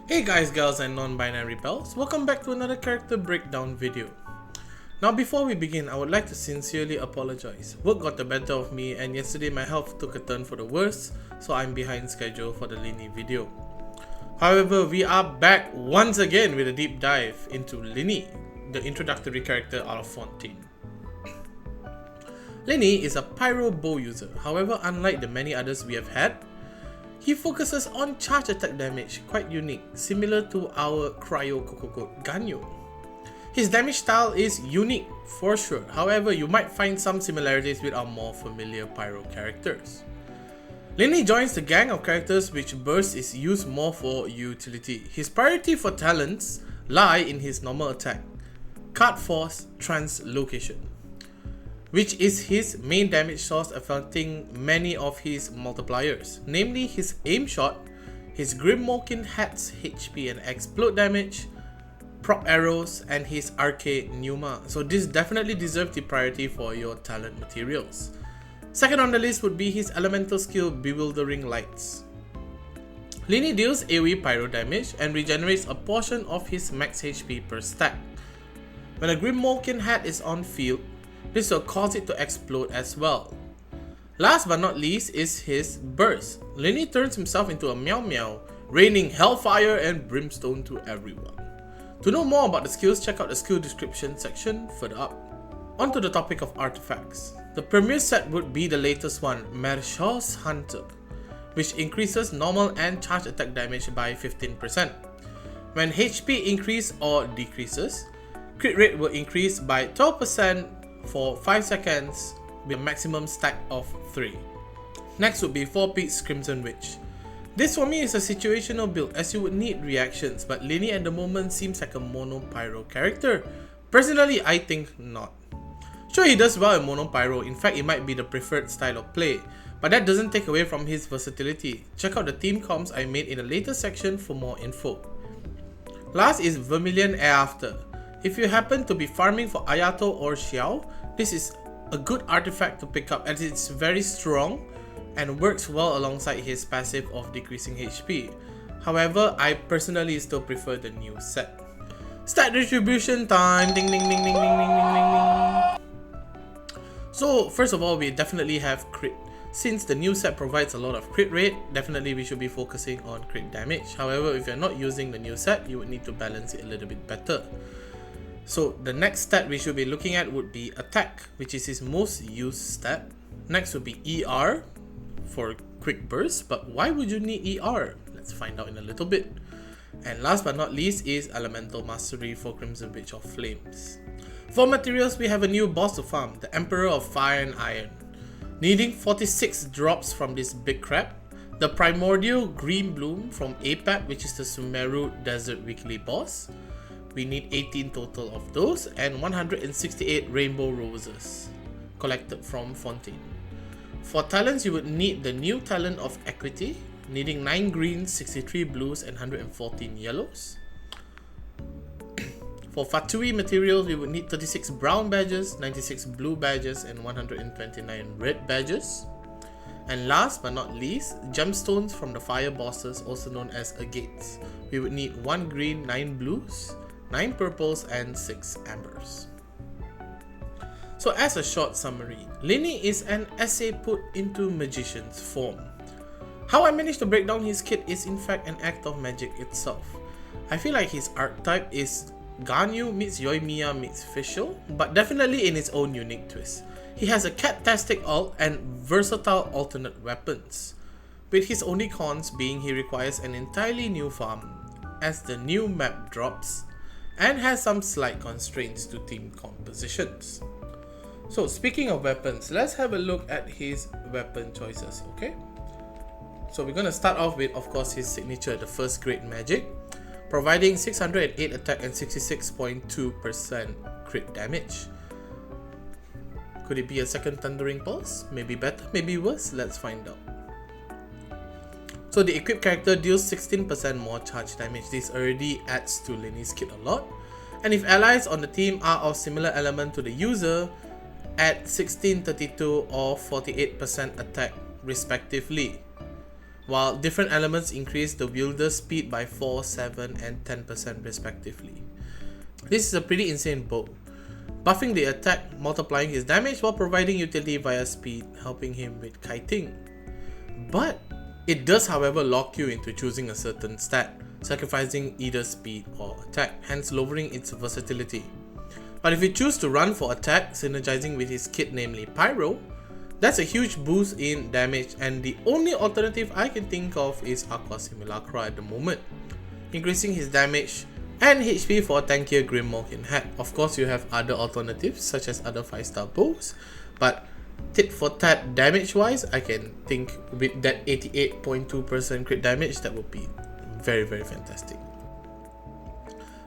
Hey guys, gals and non-binary pals, welcome back to another character breakdown video. Now before we begin, I would like to sincerely apologize. Work got the better of me and yesterday my health took a turn for the worse, so I'm behind schedule for the Lyneys video. However, we are back once again with a deep dive into Lyneys, the introductory character out of 14. Lyneys is a pyro bow user, however unlike the many others we have had, he focuses on charge attack damage, quite unique, similar to our Cryo Kokoko Ganyo. His damage style is unique for sure, however you might find some similarities with our more familiar pyro characters. Lyneys joins the gang of characters which burst is used more for utility. His priority for talents lie in his normal attack, Card Force Translocation, which is his main damage source affecting many of his multipliers, namely his aim shot, his Grimokin Hat's HP and explode damage, prop arrows, and his arcade Pneuma. So this definitely deserves the priority for your talent materials. Second on the list would be his elemental skill Bewildering Lights. Lyneys deals AoE pyro damage and regenerates a portion of his max HP per stack. When a Grimokin Hat is on field, this will cause it to explode as well. Last but not least is his burst. Lyneys turns himself into a Meow Meow, raining hellfire and brimstone to everyone. To know more about the skills, check out the skill description section further up. On to the topic of artifacts. The premier set would be the latest one, Mershaw's Hunter, which increases normal and charge attack damage by 15%. When HP increase or decreases, crit rate will increase by 12% for 5 seconds with a maximum stack of 3. Next would be 4 Peaks Crimson Witch. This for me is a situational build as you would need reactions, but Lyneys at the moment seems like a mono pyro character. Personally, I think not. Sure, he does well in mono pyro, in fact it might be the preferred style of play, but that doesn't take away from his versatility. Check out the team comps I made in the later section for more info. Last is Vermilion After. If you happen to be farming for Ayato or Xiao, this is a good artifact to pick up as it's very strong and works well alongside his passive of decreasing HP. However, I personally still prefer the new set. Stat distribution time! Ding ding ding ding ding ding ding ding ding. So first of all, we definitely have crit. Since the new set provides a lot of crit rate, definitely we should be focusing on crit damage. However, if you're not using the new set, you would need to balance it a little bit better. So the next stat we should be looking at would be attack, which is his most used stat. Next would be ER for quick burst, but why would you need ER? Let's find out in a little bit. And last but not least is Elemental Mastery for Crimson Witch of Flames. For materials, we have a new boss to farm, the Emperor of Fire and Iron. Needing 46 drops from this big crab, the Primordial Green Bloom from APAP, which is the Sumeru Desert Weekly boss. We need 18 total of those and 168 Rainbow Roses collected from Fontaine. For talents, you would need the new talent of Equity, needing 9 greens, 63 blues and 114 yellows. For Fatui materials, we would need 36 brown badges, 96 blue badges and 129 red badges. And last but not least, gemstones from the fire bosses, also known as agates. We would need 1 green, 9 blues, 9 purples and 6 ambers. So as a short summary, Lyneys is an essay put into magician's form. How I managed to break down his kit is in fact an act of magic itself. I feel like his archetype is Ganyu meets Yoimiya meets Fischl, but definitely in its own unique twist. He has a cat-tastic ult and versatile alternate weapons, with his only cons being he requires an entirely new farm as the new map drops and has some slight constraints to team compositions. So speaking of weapons, let's have a look at his weapon choices, okay? So we're going to start off with, of course, his signature, the first Great Magic, providing 608 attack and 66.2% crit damage. Could it be a second Thundering Pulse? Maybe better, maybe worse, let's find out. So the equipped character deals 16% more charge damage. This already adds to Lyneys' kit a lot. And if allies on the team are of similar element to the user, add 16, 32 or 48% attack respectively. while different elements increase the wielder's speed by 4, 7 and 10% respectively. This is a pretty insane bow, buffing the attack, multiplying his damage while providing utility via speed, helping him with kiting. But it does however lock you into choosing a certain stat, sacrificing either speed or attack, hence lowering its versatility. But if you choose to run for attack, synergizing with his kit namely Pyro, that's a huge boost in damage, and the only alternative I can think of is Aqua Simulacra at the moment, increasing his damage and HP for a tankier Grim Malkin hat. Of course you have other alternatives such as other 5-star bows, but tit for tat damage wise, I can think with that 88.2% crit damage, that would be very fantastic.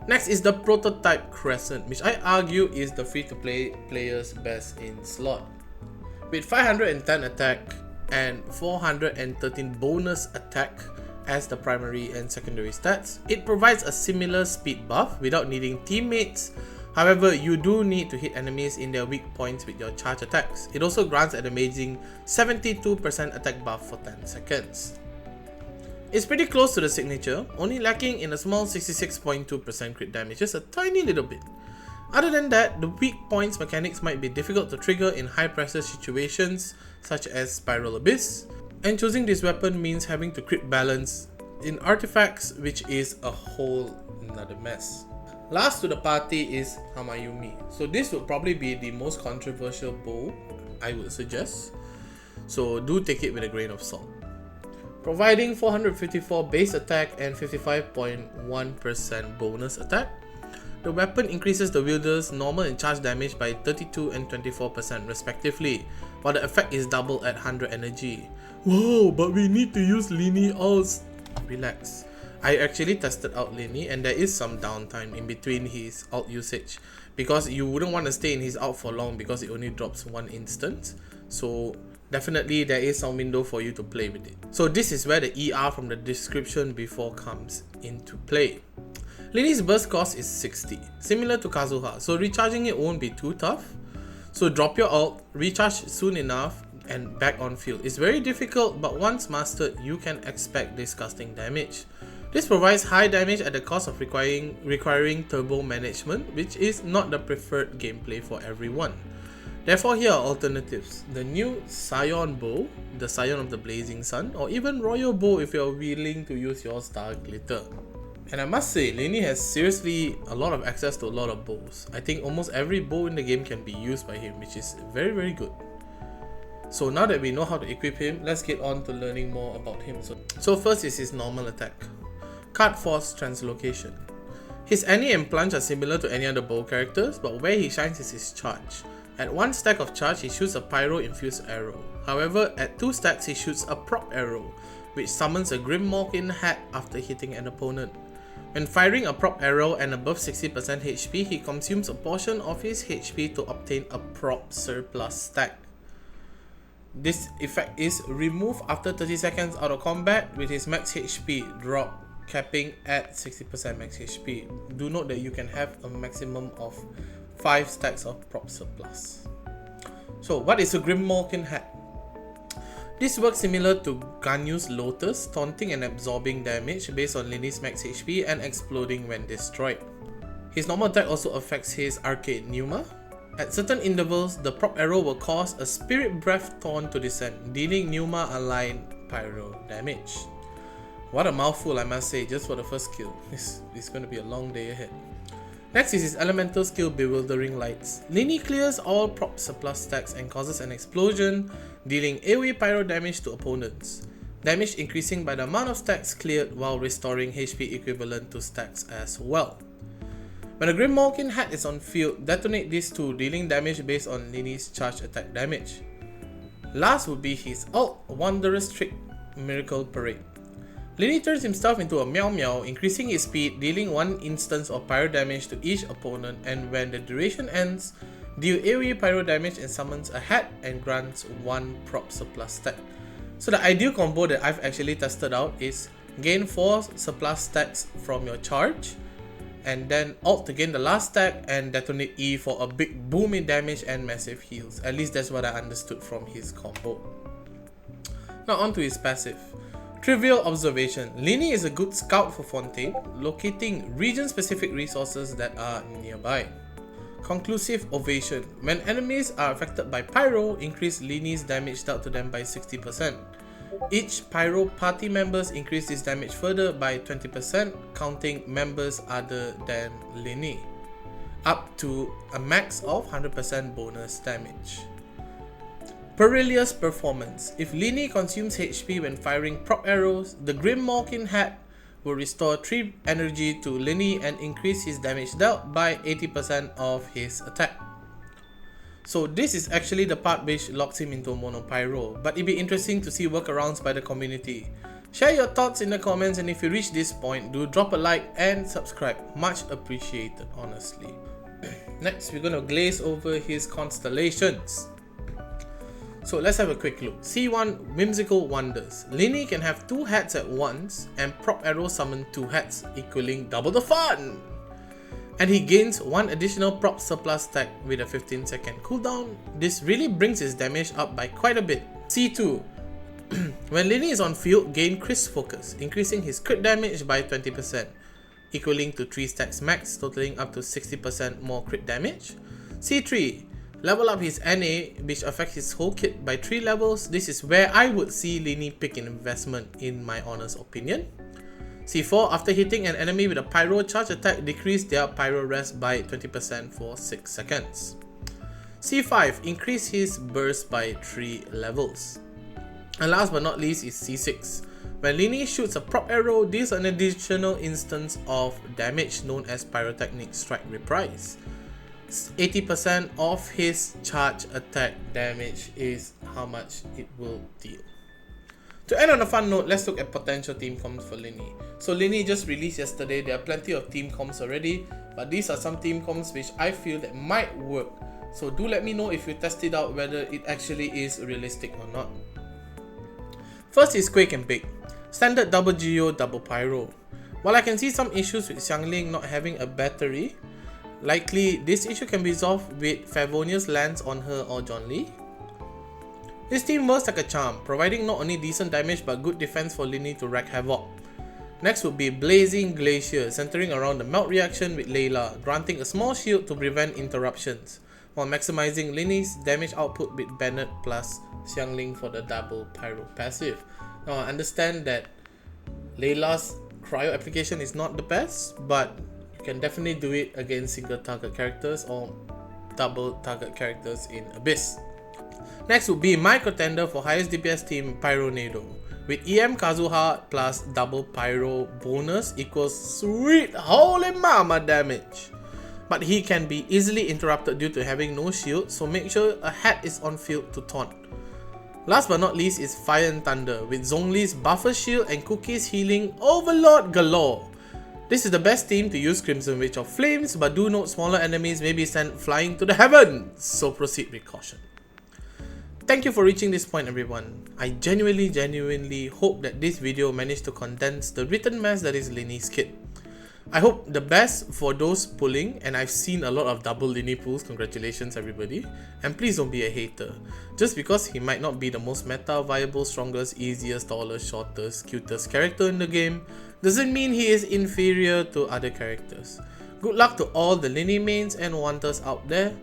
Next is the Prototype Crescent, which I argue is the free-to-play player's best in slot. With 510 attack and 413 bonus attack as the primary and secondary stats, it provides a similar speed buff without needing teammates. However, you do need to hit enemies in their weak points with your charge attacks. It also grants an amazing 72% attack buff for 10 seconds. It's pretty close to the signature, only lacking in a small 66.2% crit damage, just a tiny little bit. Other than that, the weak points mechanics might be difficult to trigger in high pressure situations such as Spiral Abyss, and choosing this weapon means having to crit balance in artifacts, which is a whole another mess. Last to the party is Hamayumi. So this would probably be the most controversial bow I would suggest, so do take it with a grain of salt. Providing 454 base attack and 55.1% bonus attack, the weapon increases the wielder's normal and charge damage by 32 and 24% respectively, while the effect is double at 100 energy. Whoa, but we need to use Lyneys ults. Relax. I actually tested out Lyneys and there is some downtime in between his ult usage, because you wouldn't want to stay in his ult for long because it only drops one instance. So definitely there is some window for you to play with it. So this is where the ER from the description before comes into play. Lyneys' burst cost is 60, similar to Kazuha, so recharging it won't be too tough. So drop your ult, recharge soon enough and back on field. It's very difficult, but once mastered you can expect disgusting damage. This provides high damage at the cost of requiring turbo management, which is not the preferred gameplay for everyone. Therefore, here are alternatives: the new Scion Bow, the Scion of the Blazing Sun, or even Royal Bow if you're willing to use your Star Glitter. And I must say, Lyneys has seriously a lot of access to a lot of bows. I think almost every bow in the game can be used by him, which is very good. So now that we know how to equip him, let's get on to learning more about him. So first is his normal attack. Card Force Translocation. His Annie and Plunge are similar to any other bow characters, but where he shines is his charge. At 1 stack of charge, he shoots a Pyro infused arrow. However, at 2 stacks, he shoots a prop arrow, which summons a Grim Malkin hat after hitting an opponent. When firing a prop arrow and above 60% HP, he consumes a portion of his HP to obtain a prop surplus stack. This effect is removed after 30 seconds out of combat with his max HP drop capping at 60% max HP. Do note that you can have a maximum of 5 stacks of prop surplus. So what is a Grim Malkin hat? This works similar to Ganyu's Lotus, taunting and absorbing damage based on Lyneys' max HP and exploding when destroyed. His normal attack also affects his Arcade Pneuma. At certain intervals, the prop arrow will cause a Spirit Breath taunt to descend, dealing Pneuma aligned Pyro damage. What a mouthful, I must say, just for the first skill. This is going to be a long day ahead. Next is his elemental skill Bewildering Lights. Lyneys clears all prop surplus stacks and causes an explosion, dealing AoE pyro damage to opponents. Damage increasing by the amount of stacks cleared while restoring HP equivalent to stacks as well. When a Grim Malkin hat is on field, detonate these two, dealing damage based on Lyneys' charge attack damage. Last would be his ult, Wondrous Trick Miracle Parade. Lyneys turns himself into a Meow Meow, increasing his speed, dealing 1 instance of pyro damage to each opponent, and when the duration ends, deal AoE pyro damage and summons a hat and grants 1 prop surplus stack. So the ideal combo that I've actually tested out is gain 4 surplus stacks from your charge, and then ult to gain the last stack and detonate E for a big boom in damage and massive heals. At least that's what I understood from his combo. Now on to his passive. Trivial observation. Lyneys is a good scout for Fontaine, locating region-specific resources that are nearby. Conclusive ovation. When enemies are affected by PYRO, increase Lyneys damage dealt to them by 60%. Each PYRO party members increase this damage further by 20%, counting members other than Lyneys, up to a max of 100% bonus damage. Perilous performance. If Lyneys consumes HP when firing prop arrows, the Grim Malkin hat will restore 3 energy to Lyneys and increase his damage dealt by 80% of his attack. So this is actually the part which locks him into mono pyro, but it'd be interesting to see workarounds by the community. Share your thoughts in the comments, and if you reach this point, do drop a like and subscribe. Much appreciated, honestly. Next, we're gonna glaze over his constellations. So let's have a quick look. C1 Whimsical Wonders. Lyneys can have 2 hats at once and prop arrow summon 2 hats, equaling double the fun! And he gains 1 additional prop surplus stack with a 15-second cooldown. This really brings his damage up by quite a bit. C2. When Lyneys is on field, gain Crisp Focus, increasing his crit damage by 20%, equaling to 3 stacks max, totaling up to 60% more crit damage. C3. Level up his NA, which affects his whole kit by 3 levels. This is where I would see Lyneys pick an investment, in my honest opinion. C4. After hitting an enemy with a pyro charge attack, decrease their pyro rest by 20% for 6 seconds. C5. Increase his burst by 3 levels. And last but not least is C6. When Lyneys shoots a prop arrow, deals an additional instance of damage known as Pyrotechnic Strike Reprise. 80% of his charge attack damage is how much it will deal. To end on a fun note, let's look at potential team comps for Lyneys. So Lyneys just released yesterday. There are plenty of team comps already, but these are some team comps which I feel that might work. So do let me know if you test it out whether it actually is realistic or not. First is Quake and Bake. Standard double Geo, double Pyro. While I can see some issues with Xiangling not having a battery, likely this issue can be resolved with Favonius lands on her or John Lee. This team works like a charm, providing not only decent damage but good defense for Lyneys to wreak havoc. Next would be Blazing Glacier, centering around the melt reaction with Layla, granting a small shield to prevent interruptions, while maximizing Lyneys' damage output with Bennett plus Xiangling for the double Pyro passive. Now I understand that Layla's cryo application is not the best, but you can definitely do it against single target characters or double target characters in Abyss. Next would be my contender for highest DPS team, Pyronado, with EM Kazuha plus double Pyro bonus equals sweet holy mama damage. But he can be easily interrupted due to having no shield, so make sure a hat is on field to taunt. Last but not least is Fire and Thunder, with Zhongli's buffer shield and Cookie's healing overload galore. This is the best team to use Crimson Witch of Flames, but do note smaller enemies may be sent flying to the heavens, so proceed with caution. Thank you for reaching this point, everyone. I genuinely hope that this video managed to condense the written mess that is Lyneys' kit. I hope the best for those pulling, and I've seen a lot of double Lyneys pulls, congratulations everybody. And please don't be a hater. Just because he might not be the most meta, viable, strongest, easiest, tallest, shortest, cutest character in the game, doesn't mean he is inferior to other characters. Good luck to all the Lyneys mains and wanters out there.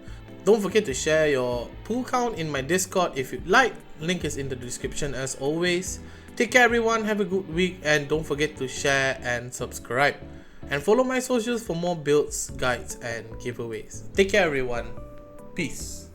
Don't forget to share your pull count in my Discord if you'd like. Link is in the description as always. Take care everyone, have a good week, and don't forget to share and subscribe. And follow my socials for more builds, guides, and giveaways. Take care everyone. Peace.